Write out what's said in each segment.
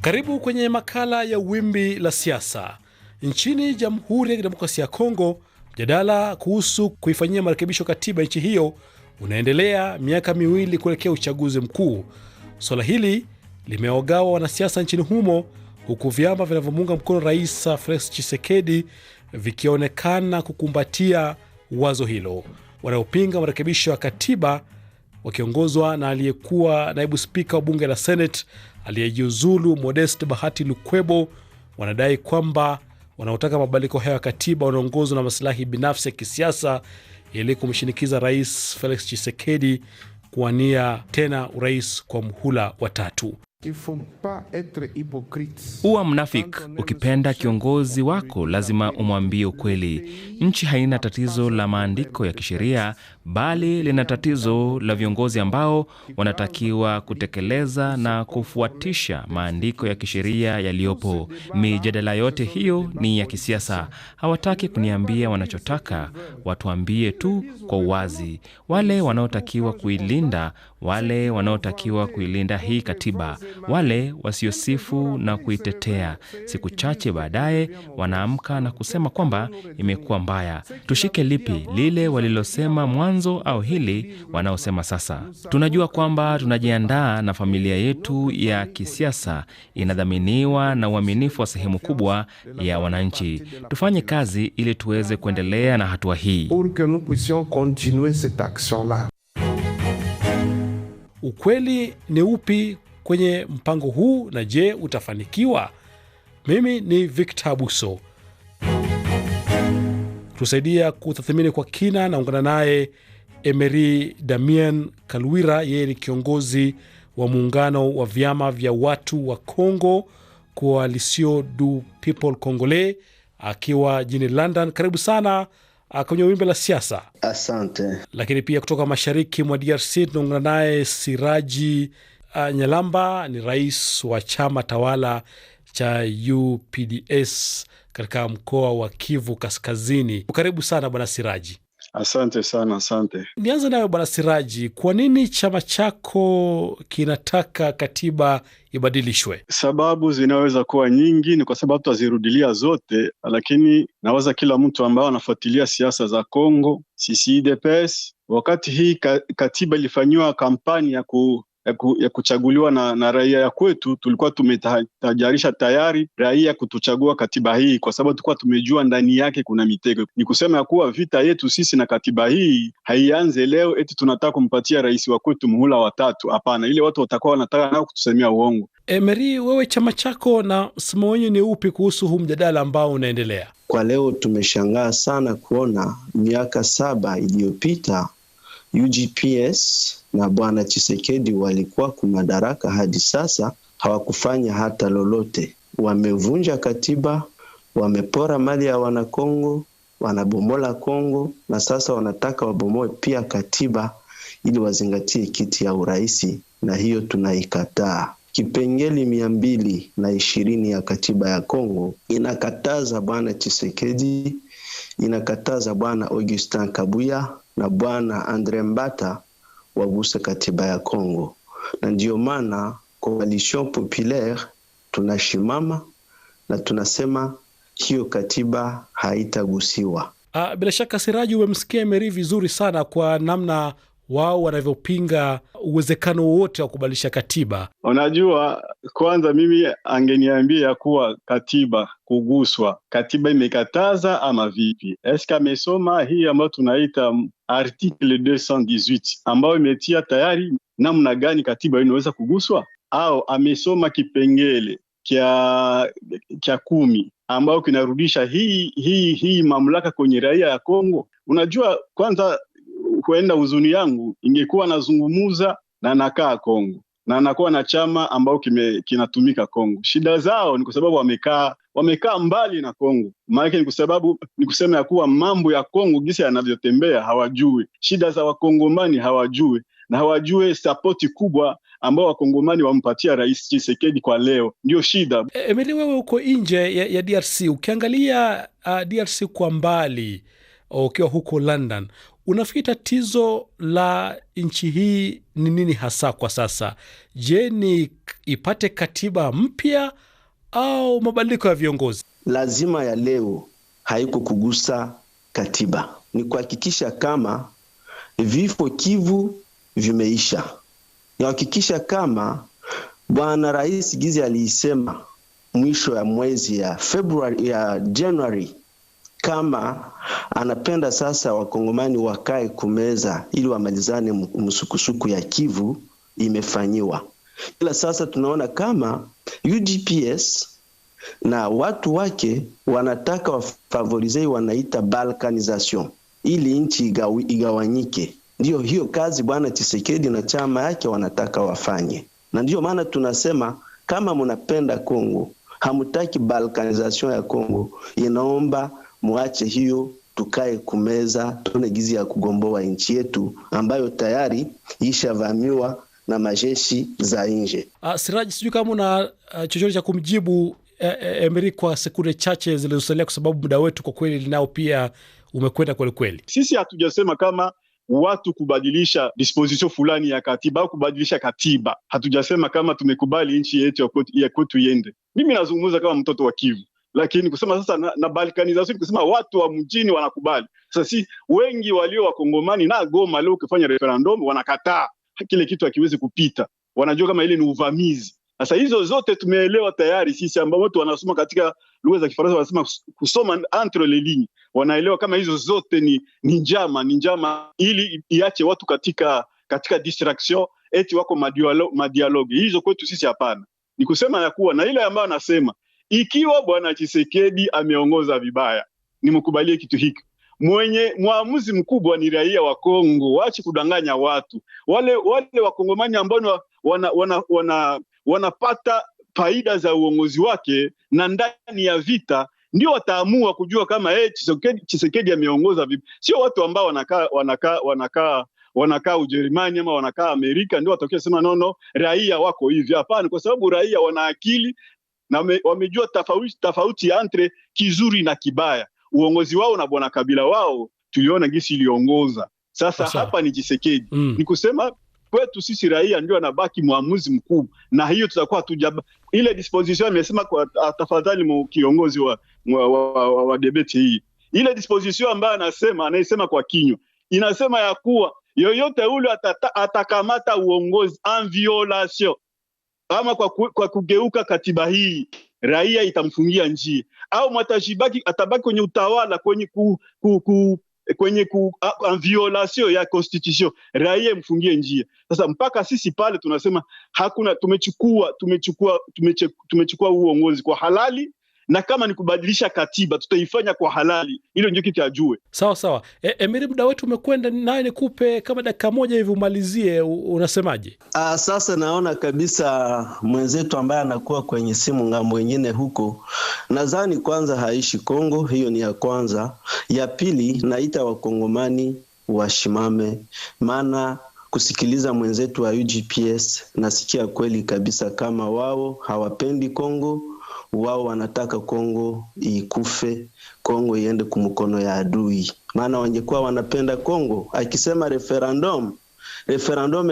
Karibu kwenye makala ya Wimbi la Siasa. Nchini Jamhuri ya Kidemokrasia ya Kongo, mjadala kuhusu kuifanyia marekebisho katiba nchi hiyo unaendelea miaka miwili kuelekea uchaguzi mkuu. Swala hili limewagawa wanasiasa nchini humo, huku vyama vinavyomuunga mkono Rais Felix Tshisekedi vikionekana kukumbatia wazo hilo. Wanaopinga marekebisho ya katiba wakiongozwa na aliyekuwa naibu spika wa bunge la Senate aliyejiuzulu Modeste Bahati Lukwebo wanadai kwamba wanaotaka mabadiliko hayo ya katiba wanaongozwa na maslahi binafsi ya kisiasa ili kumshinikiza Rais Felix Tshisekedi kuwania tena urais kwa muhula wa 3. Uwa mnafiki, ukipenda kiongozi wako lazima umwambie ukweli. Nchi haina tatizo la maandiko ya kisheria, bali lina tatizo la viongozi ambao wanatakiwa kutekeleza na kufuatisha maandiko ya kisheria yaliyopo. Mijadala yote hiyo ni ya kisiasa. Hawataki kuniambia wanachotaka, watuambie tu kwa uwazi. Wale wanaotakiwa kuilinda hii katiba, wale wasiosifu na kuitetea, siku chache baadaye wanaamka na kusema kwamba imekuwa mbaya. Tushike lipi, lile walilosema mwanzo au hili wanaosema sasa? Tunajua kwamba tunajiandaa na familia yetu ya kisiasa inadhaminiwa na uaminifu wa sehemu kubwa ya wananchi. Tufanye kazi ili tuweze kuendelea na hatua hii. Ukweli ni upi kwenye mpango huu, na je, utafanikiwa? Mimi ni Victor Abuso. Tusaidia kutathmini kwa kina na ungana naye Emery Damien Kalwira. Yeye ni kiongozi wa muungano wa vyama vya watu wa Kongo, Coalition du People Congolais, akiwa jijini London. Karibu sana kwenye Wimbi la Siasa. Asante. Lakini pia kutoka mashariki mwa DRC tunaungana naye Siraji Nyalamba, ni rais wa chama tawala cha UPDS katika mkoa wa Kivu Kaskazini. Karibu sana bwana Siraji. Asante sana, asante. Nianze nawe bwana Siraji, kwa nini chama chako kinataka katiba ibadilishwe? Sababu zinaweza kuwa nyingi, ni kwa sababu tutazirudilia zote, lakini nawaza kila mtu ambaye anafuatilia siasa za Kongo, sisi UDPS, wakati hii katiba ilifanywa kampani ya kuchaguliwa na raia ya kwetu, tulikuwa tumetajarisha tayari raia kutuchagua katiba hii, kwa sababu tulikuwa tumejua ndani yake kuna mitego. Ni kusema ya kuwa vita yetu sisi na katiba hii haianze leo eti tunataka kumpatia rais wa kwetu muhula wa 3. Hapana, ile watu watakuwa wanataka nao kutusemea uongo. Emery, wewe chama chako na msimamo wenu ni upi kuhusu huu mjadala ambao unaendelea? Kwa leo tumeshangaa sana kuona miaka 7 iliyopita UGPS na bwana Tshisekedi walikuwa kwa madaraka, hadi sasa hawakufanya hata lolote. Wamevunja katiba, wamepora mali ya wanakongo, wanabomola Kongo, na sasa wanataka wabomoe pia katiba ili wazingatie kiti ya uraisi, na hiyo tunaikataa. Kipengele 220 ya katiba ya Kongo inakataza bwana Tshisekedi, inakataza bwana Augustin Kabuya na bwana Andre Mbata waguse katiba ya Kongo. Na ndio maana Coalition Populaire tunashimama na tunasema hiyo katiba haitagusiwa. Bila shaka Siraji, umemsikia Emery vizuri sana kwa namna wao wanavyopinga uwezekano wote wa kubadilisha katiba. Unajua, kwanza mimi angeniambia kuwa katiba kuguswa, katiba imekataza ama vipi? Eska amesoma hii ambayo tunaita article 218 ambayo imetia tayari namna gani katiba inaweza kuguswa? Au amesoma kipengele kia 10 ambayo kinarudisha hii mamlaka kwenye raia ya Kongo? Unajua, kwanza huenda huzuni yangu ingekuwa nazungumuza na nakaa Kongo na anakuwa na chama ambao kinatumika Kongo. Shida zao ni kwa sababu wamekaa mbali na Kongo. Maana ni kwa sababu ni kusema ya kuwa mambo ya Kongo gisi yanavyotembea hawajui. Shida za wakongomani hawajui, na hawajui sapoti kubwa ambao wakongomani wampatia Rais Tshisekedi kwa leo. Ndio shida. Emery, wewe uko nje ya DRC, ukiangalia DRC kwa mbali, ukiwa huko London, unafikiri tatizo la nchi hii ni nini hasa kwa sasa? Je, ni ipate katiba mpya au mabadiliko ya viongozi? Lazima ya leo haiko kugusa katiba, ni kuhakikisha kama vifo Kivu vimeisha. Ni kuhakikisha kama Bwana Rais Gizi alisema mwisho ya mwezi ya February ya January kama anapenda sasa wakongomani wakae kumeza ili wamalizane msukusuku ya Kivu, imefanyiwa. Ila sasa tunaona kama UDPS na watu wake wanataka wafavorize, wanaita balkanization, ili nchi igawanyike. Ndio hiyo kazi Bwana Tshisekedi na chama yake wanataka wafanye. Na ndio maana tunasema kama mnapenda Kongo, hamutaki balkanization ya Kongo, inaomba muache hiyo, tukae kumeza, tuone gizi ya kugomboa nchi yetu ambayo tayari ishavamiwa na majeshi za nje. Siraji, sijui kama una chochote cha kumjibu Emery kwa sekunde chache zilizosalia, kwa sababu muda wetu kwa kweli nao pia umekwenda kweli kweli. Sisi hatujasema kama watu kubadilisha disposition fulani ya katiba au kubadilisha katiba. Hatujasema kama tumekubali nchi yetu ya kwetu iende. Mimi nazungumza kama mtoto wa Kivu. Lakini kusema sasa na balkanization, kusema watu wa mjini wanakubali. Sasa si wengi walio wakongomani na Goma leo ukifanya referendum wanakataa. Kile kitu hakiwezi kupita. Wanajua kama ile ni uvamizi. Sasa hizo zote tumeelewa tayari sisi ambao watu wanasoma katika lugha za Kifaransa wanasema kusoma entre les lignes. Wanaelewa kama hizo zote ni njama ili iache watu katika distraction, eti wako madialogue. Hizo kwetu sisi hapana. Ni kusema ya kuwa na ile ambayo anasema ikiwa Bwana Tshisekedi ameongoza vibaya, nimkubalie kitu hiki. Mwenye muamuzi mkubwa ni raia wa Kongo, waache kudanganya watu. Wale wakongomani ambao wanapata faida za uongozi wake na ndani ya vita ndio wataamua kujua kama Tshisekedi ameongoza vipi. Sio watu ambao wanakaa Ujerumani ama wanakaa Amerika ndio watokea sema no raia wako hivi. Hapana, kwa sababu raia wana akili na wamejua tofauti entre kizuri na kibaya. Uongozi wao na Bwana Kabila wao tuliona gisi iliongoza. Sasa hapa ni Tshisekedi. Ni kusema kwetu sisi raia ndio anabaki muamuzi mkubwa, na hiyo tutakuwa ile disposition amesema kwa tafadhali kiongozi wa debate hii. Ile disposition ambayo anasema kwa kinywa inasema ya kuwa yoyote ule atakamata uongozi en violation ama kwa kugeuka katiba hii, raia itamfungia njia, au atabaki kwenye utawala kwenye en violation ya constitution, raia mfungie njia. Sasa mpaka sisi pale tunasema hakuna, tumechukua uongozi kwa halali, na kama ni kubadilisha katiba tutaifanya kwa halali. Hilo ndio kitu ajue. Sawa. Emery, muda wetu umekwenda, naye nikupe kama dakika moja hivi umalizie, unasemaje? Sasa naona kabisa mwenzetu ambaye anakuwa kwenye simu ngambo wengine huko, nadhani kwanza haishi Kongo, hiyo ni ya kwanza. Ya pili, naita wakongomani washimame, maana kusikiliza mwenzetu wa UGPS nasikia kweli kabisa kama wao hawapendi Kongo. Wao wanataka Kongo ikufe, Kongo iende kumkono ya adui. Maana wangekuwa wanapenda Kongo, akisema referendum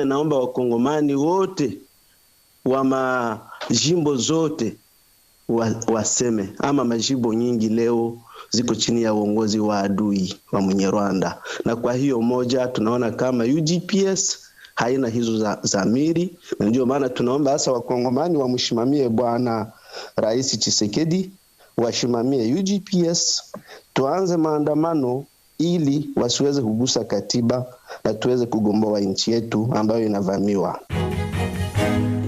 inaomba wakongomani wote wa majimbo zote waseme, ama majimbo nyingi leo ziko chini ya uongozi wa adui wa Mnyarwanda. Na kwa hiyo moja tunaona kama UGPS haina hizo zamiri, na ndio maana tunaomba hasa wakongomani wamshimamie Bwana Rais Tshisekedi, washimamie UGPS, tuanze maandamano ili wasiweze kugusa katiba na tuweze kugomboa nchi yetu ambayo inavamiwa.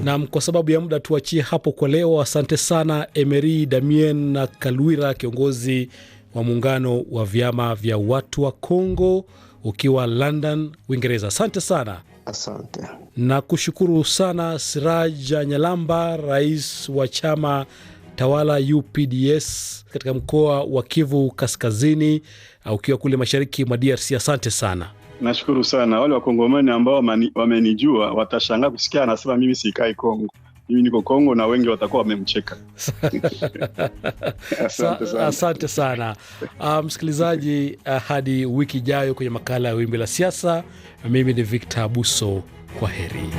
Na kwa sababu ya muda tuachie hapo kwa leo. Asante sana Emery Damien na Kalwira, kiongozi wa muungano wa vyama vya watu wa Kongo, ukiwa London, Uingereza. Asante sana. Asante. Na kushukuru sana Siraja Nyalamba, rais wa chama tawala UPDS katika mkoa wa Kivu Kaskazini, ukiwa kule mashariki mwa DRC. Asante sana. Nashukuru sana. Wale wakongomani ambao wamenijua watashangaa kusikia anasema mimi sikai Kongo. mimi niko Kongo na wengi watakuwa wamemcheka. Asante sana. Msikilizaji, hadi wiki ijayo kwenye makala ya Wimbi la Siasa, mimi ni Victor Abuso. Kwa heri.